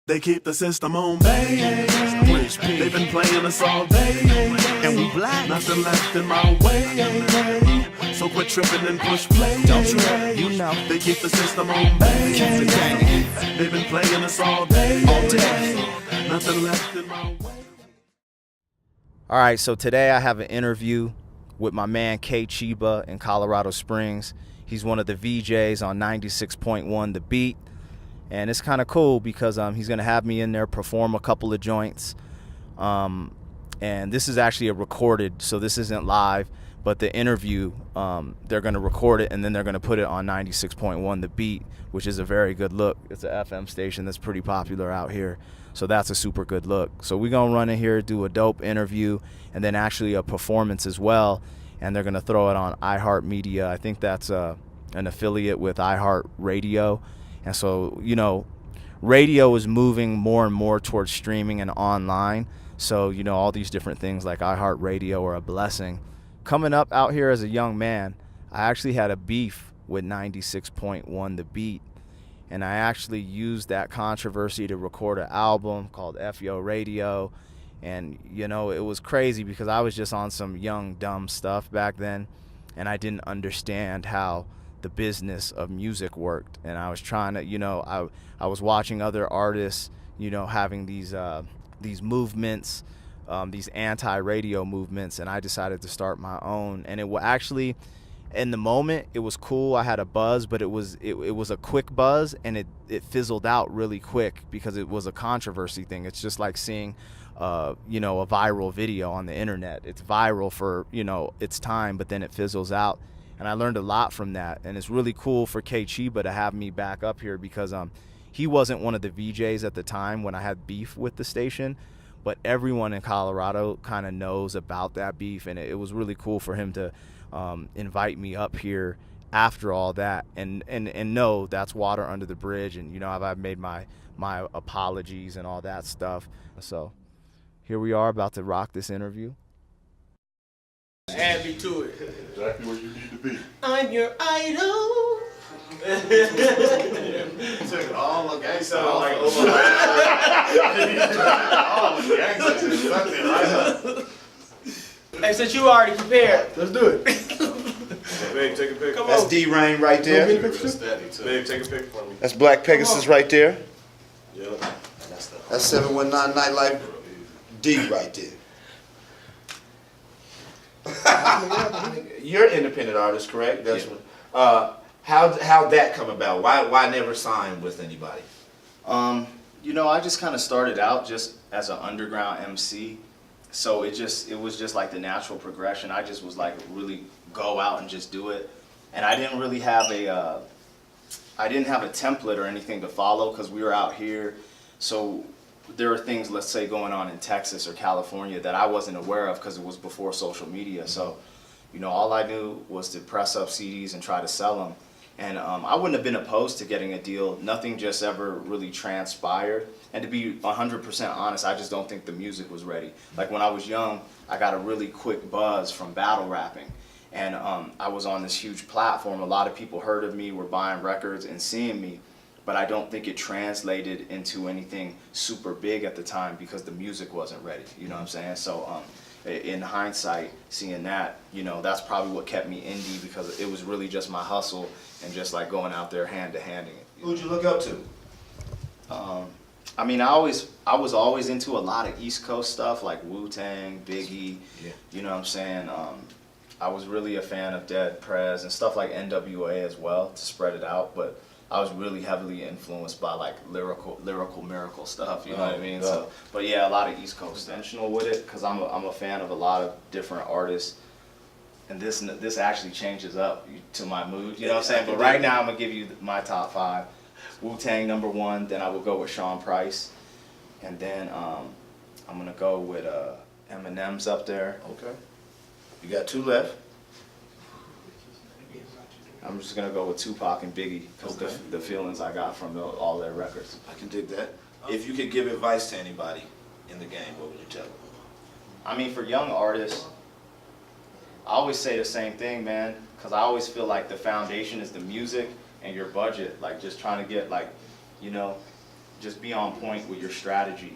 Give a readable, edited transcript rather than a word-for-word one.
They keep the system on bay. They've been playing us all day, and we black. Nothing left in my way. So quit tripping and push play. Don't you know? They keep the system on bay. They've been playing us all day. Nothing left in my way. All right, so today I have an interview with my man KCheeba in Colorado Springs. He's one of the VJs on 96.1 The Beat. And it's kind of cool because he's going to have me in there perform a couple of joints. And this is actually a recorded, so this isn't live. But the interview, they're going to record it, and then they're going to put it on 96.1 The Beat, which is a very good look. It's an FM station that's pretty popular out here. So that's a super good look. So we're going to run in here, do a dope interview, and then actually a performance as well. And they're going to throw it on Iheart Media. I think that's an affiliate with Iheart Radio. And so, you know, radio is moving more and more towards streaming and online. So, you know, all these different things like Iheart Radio are a blessing. Coming up out here as a young man, I actually had a beef with 96.1 The Beat. And I actually used that controversy to record an album called Iheart Radio. And, you know, it was crazy because I was just on some young, dumb stuff back then. And I didn't understand how the business of music worked, and I was trying to, you know, I was watching other artists, you know, having these movements, these anti-radio movements, and I decided to start my own. And it was actually, in the moment, it was cool. I had a buzz, but it was a quick buzz, and it fizzled out really quick because it was a controversy thing. It's just like seeing you know, a viral video on the internet. It's viral for, you know, its time, but then it fizzles out. And I learned a lot from that. And it's really cool for KCheeba to have me back up here because he wasn't one of the VJs at the time when I had beef with the station. But everyone in Colorado kind of knows about that beef. And it was really cool for him to invite me up here after all that. And know that's water under the bridge. And, you know, I've made my apologies and all that stuff. So here we are about to rock this interview. Add me to it. Exactly where you need to be. I'm your idol. Took all the gangsta Sound like all the gangsta sucked it right up. Hey, since you already prepared, Let's do it. Babe, take a pic. Come That's on. D-Rain right there. Babe, take a pic for me. That's Black Pegasus right there. Yep. That's 719 Nightlife D right there. You're an independent artist, correct? That's what. How'd that come about? Why never sign with anybody? You know, I just kind of started out just as an underground MC. So it was just like the natural progression. I just was like really go out and just do it. And I didn't really have a template or anything to follow because we were out here. So there are things, let's say, going on in Texas or California that I wasn't aware of because it was before social media. So, you know, all I knew was to press up CDs and try to sell them. And I wouldn't have been opposed to getting a deal. Nothing just ever really transpired. And to be 100% honest, I just don't think the music was ready. Like when I was young, I got a really quick buzz from battle rapping. And I was on this huge platform. A lot of people heard of me, were buying records and seeing me. But I don't think it translated into anything super big at the time because the music wasn't ready, you know what I'm saying? So in hindsight, seeing that, you know, that's probably what kept me indie because it was really just my hustle and just like going out there hand-to-handing it. Who'd you look up to? I mean, I was always into a lot of East Coast stuff like Wu-Tang, Biggie, you know what I'm saying? I was really a fan of Dead Prez and stuff like NWA as well to spread it out, but I was really heavily influenced by like lyrical miracle stuff, you know what I mean? So, but yeah, a lot of East Coast intentional with it because I'm a fan of a lot of different artists, and this actually changes up to my mood, you know what I'm saying? But right now I'm gonna give you my top 5. Wu-Tang #1, then I will go with Sean Price, and then I'm gonna go with Eminem's up there. Okay. You got 2 left. I'm just gonna go with Tupac and Biggie because the feelings I got from all their records. I can dig that. If you could give advice to anybody in the game, what would you tell them? I mean, for young artists, I always say the same thing, man, because I always feel like the foundation is the music and your budget. Like just trying to get like, you know, just be on point with your strategy